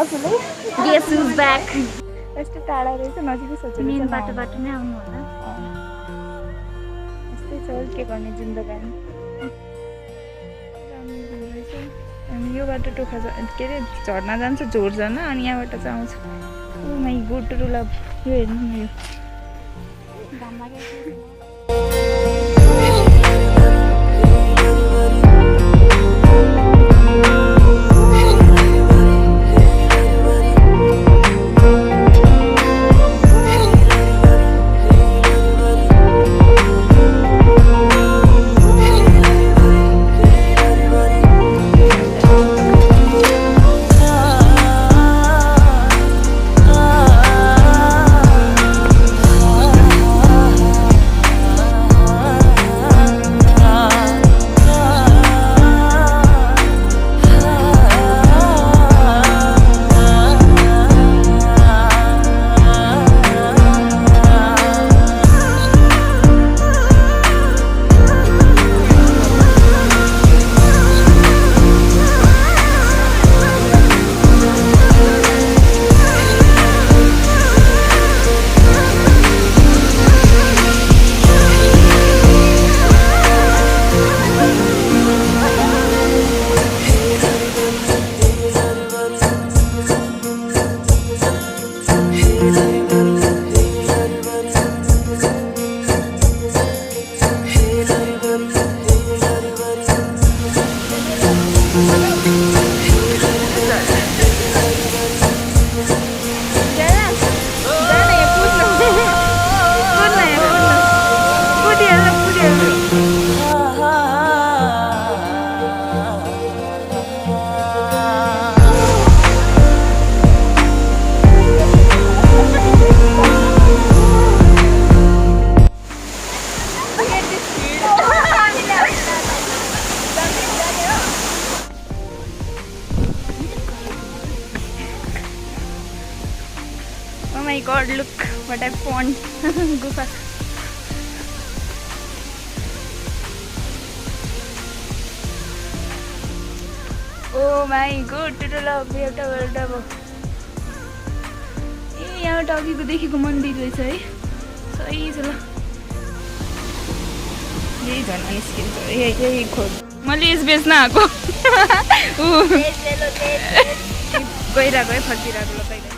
आफूले Guess who's back? यस्तो टाढा रहेछ नजिकै सोचेको मेन बाटोबाट नै आउनु होला। यस्तै छ के गर्ने जिन्दगानी। अनि यो बाटो टोखा के अरे झर्ना जान्छ झोर झर्ना अनि यहाँबाट चाहिँ आउँछ। ओ माई गुड टु लभ यो हेर्नु न यो Oh my god, look what I found. Gufa. Oh my god, to love एउटा यहाँ अघिको देखेको मन्दिर रहेछ है सही छ ल यही झन् निस्किन्छ यही खोज मैले यस बेच्न आएको गइरहेको है फर्किरहेको ल